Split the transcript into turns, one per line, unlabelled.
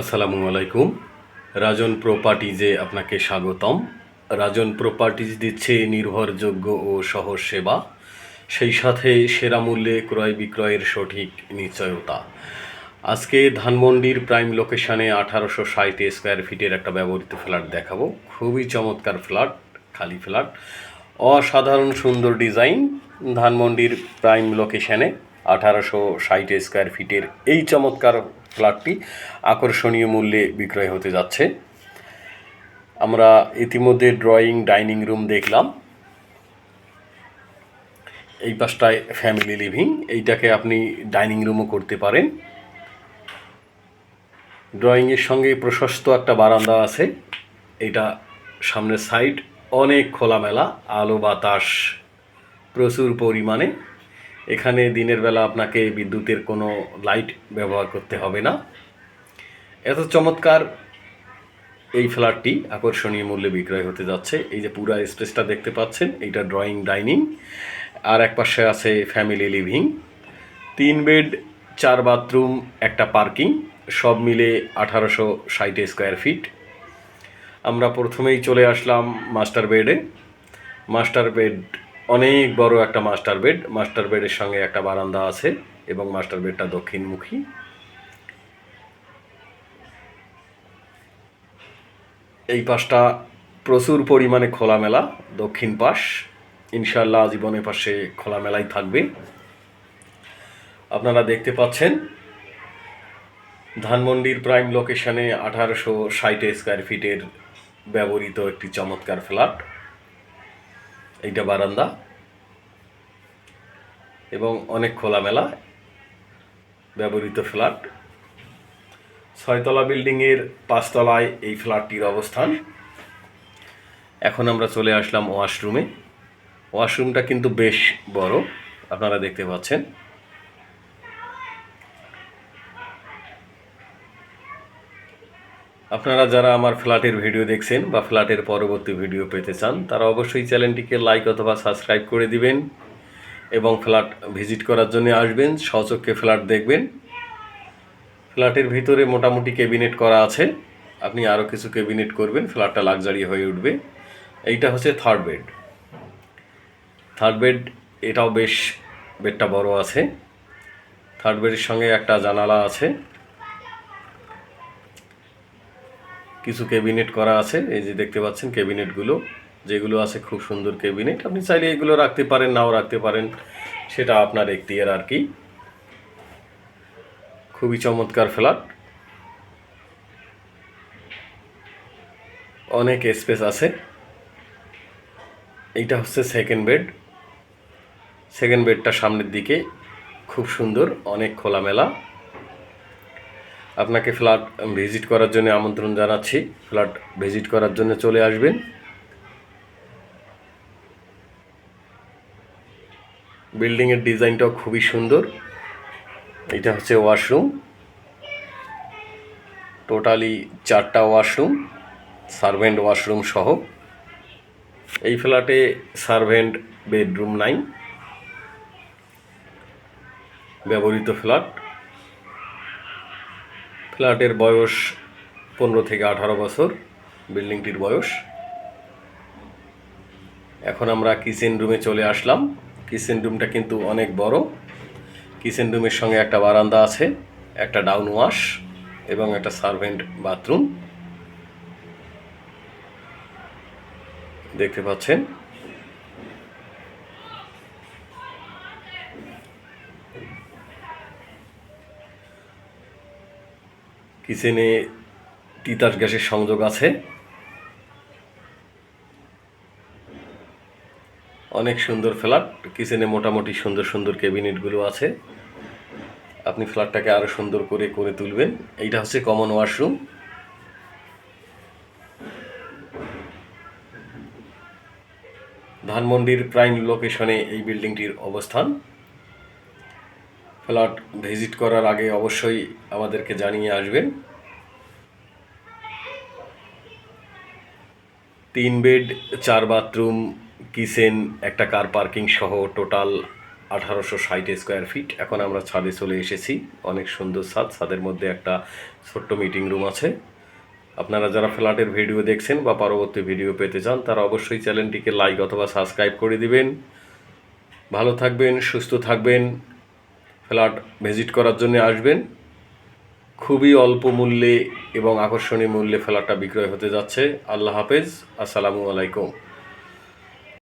আসসালামু আলাইকুম। রাজন প্রপার্টিজে আপনাকে স্বাগতম। রাজন প্রপার্টিজ দিচ্ছে নির্ভরযোগ্য ও সহজ সেবা, সেই সাথে সেরা মূল্যে ক্রয় বিক্রয়ের সঠিক নিশ্চয়তা। আজকে ধানমন্ডির প্রাইম লোকেশানে 1860 স্কোয়ার ফিটের একটা ব্যবহৃত ফ্ল্যাট দেখাবো। খুবই চমৎকার ফ্ল্যাট, খালি ফ্ল্যাট, অসাধারণ সুন্দর ডিজাইন। ধানমন্ডির প্রাইম লোকেশানে 1860 স্কোয়ার ফিটের এই চমৎকার ফ্ল্যাটটি আকর্ষণীয় মূল্যে বিক্রয় হতে যাচ্ছে। আমরা ইতিমধ্যে ড্রয়িং ডাইনিং রুম দেখলাম। এই পাশটায় ফ্যামিলি লিভিং, এইটাকে আপনি ডাইনিং রুমও করতে পারেন। ড্রয়িংয়ের সঙ্গে প্রশস্ত একটা বারান্দা আছে। এটা সামনের সাইড অনেক খোলামেলা, আলো বাতাস প্রচুর পরিমাণে। এখানে দিনের বেলা আপনাকে বিদ্যুতের কোনো লাইট ব্যবহার করতে হবে না। এত চমৎকার এই ফ্ল্যাটটি আকর্ষণীয় মূল্যে বিক্রয় হতে যাচ্ছে। এই যে পুরা স্পেসটা দেখতে পাচ্ছেন, এইটা ড্রয়িং ডাইনিং, আর এক পাশে আছে ফ্যামিলি লিভিং। 3 বেড 4 বাথরুম, একটা পার্কিং, সব মিলে 1860 স্কোয়ার ফিট। আমরা প্রথমেই চলে আসলাম মাস্টার বেডে। মাস্টার বেড অনেক বড় একটা মাস্টার বেড। মাস্টার বেডের সঙ্গে একটা বারান্দা আছে এবং মাস্টার বেডটা দক্ষিণমুখী। এই পাশটা প্রচুর পরিমাণে খোলামেলা, দক্ষিণ পাশ। ইনশাল্লাহ আজীবন পাশে খোলামেলাই থাকবে। আপনারা দেখতে পাচ্ছেন ধানমন্ডির প্রাইম লোকেশনে 1860 স্কোয়ার ফিটের ব্যবহৃত একটি চমৎকার ফ্ল্যাট। এইটা বারান্দা এবং অনেক খোলামেলা ব্যবহৃত ফ্ল্যাট। 6তলা বিল্ডিংয়ের 5তলায় এই ফ্ল্যাটটির অবস্থান। এখন আমরা চলে আসলাম ওয়াশরুমে। ওয়াশরুমটা কিন্তু বেশ বড়, আপনারা দেখতে পাচ্ছেন। আপনারা যারা আমার ফ্ল্যাটের ভিডিও দেখছেন বা ফ্ল্যাটের পরবর্তী ভিডিও পেতে চান, তারা অবশ্যই চ্যানেলটিকে লাইক অথবা সাবস্ক্রাইব করে দিবেন এবং ফ্ল্যাট ভিজিট করার জন্য আসবেন, স্বচক্ষে ফ্ল্যাট দেখবেন। ফ্ল্যাটের ভিতরে মোটামুটি ক্যাবিনেট করা আছে। আপনি আরও কিছু ক্যাবিনেট করবেন, ফ্ল্যাটটা লাক্সারি হয়ে উঠবে। এইটা হচ্ছে থার্ড বেড। থার্ড বেড এটাও বেশ, বেডটা বড় আছে। থার্ড বেডের সঙ্গে একটা জানালা আছে, কিছু ক্যাবিনেট করা আছে। এই যে দেখতে পাচ্ছেন ক্যাবিনেটগুলো যেগুলো আছে, খুব সুন্দর ক্যাবিনেট। আপনি চাইলে এগুলো রাখতে পারেন, নাও রাখতে পারেন, সেটা আপনার এখতিয়ার আর কি। খুবই চমৎকার ফ্ল্যাট, অনেক স্পেস আছে। এইটা হচ্ছে সেকেন্ড বেড। সেকেন্ড বেডটা সামনের দিকে, খুব সুন্দর, অনেক খোলামেলা। আপনাকে ফ্ল্যাট ভিজিট করার জন্য আমন্ত্রণ জানাচ্ছি। ফ্ল্যাট ভিজিট করার জন্য চলে আসবেন। বিল্ডিংয়ের ডিজাইনটাও খুবই সুন্দর। এটা হচ্ছে ওয়াশরুম, টোটালি 4টা ওয়াশরুম, সার্ভেন্ট ওয়াশরুম সহ। এই ফ্ল্যাটে সার্ভেন্ট বেডরুম নাই। ব্যবহৃত ফ্ল্যাট। ফ্ল্যাটের বয়স 15 থেকে 18 বছর বিল্ডিংটির বয়স। এখন আমরা কিচেন রুমে চলে আসলাম। কিচেন রুমটা কিন্তু অনেক বড়। কিচেন রুমের সঙ্গে একটা বারান্দা আছে, একটা ডাউন ওয়াশ এবং একটা সার্ভেন্ট বাথরুম দেখতে পাচ্ছেন। কিচেনে তিতাস গ্যাসের সংযোগ আছে। অনেক সুন্দর ফ্ল্যাট। কিচেনে মোটামুটি সুন্দর সুন্দর ক্যাবিনেটগুলো আছে। আপনি ফ্ল্যাটটাকে আরও সুন্দর করে করে তুলবেন। এইটা হচ্ছে কমন ওয়াশরুম। ধানমন্ডির প্রাইম লোকেশনে এই বিল্ডিংটির অবস্থান। ফ্ল্যাট ভিজিট করার আগে অবশ্যই আমাদেরকে জানিয়ে আসবেন। 3 বেড 4 বাথরুম, কিচেন, একটা কার পার্কিং সহ টোটাল 1860 স্কোয়ার ফিট। এখন আমরা ছাদে চলে এসেছি। অনেক সুন্দর ছাদ, ছাদের মধ্যে একটা ছোট্ট মিটিং রুম আছে। আপনারা যারা ফ্ল্যাটের ভিডিও দেখছেন বা পরবর্তী ভিডিও পেতে চান তারা অবশ্যই চ্যানেলটিকে লাইক অথবা সাবস্ক্রাইব করে দিবেন। ভালো থাকবেন, সুস্থ থাকবেন। ফ্ল্যাট ভিজিট করার জন্য আসবেন। খুবই অল্প মূল্যে এবং আকর্ষণীয় মূল্যে ফ্ল্যাটটা বিক্রয় হতে যাচ্ছে। আল্লাহ হাফেজ, আসসালামু আলাইকুম।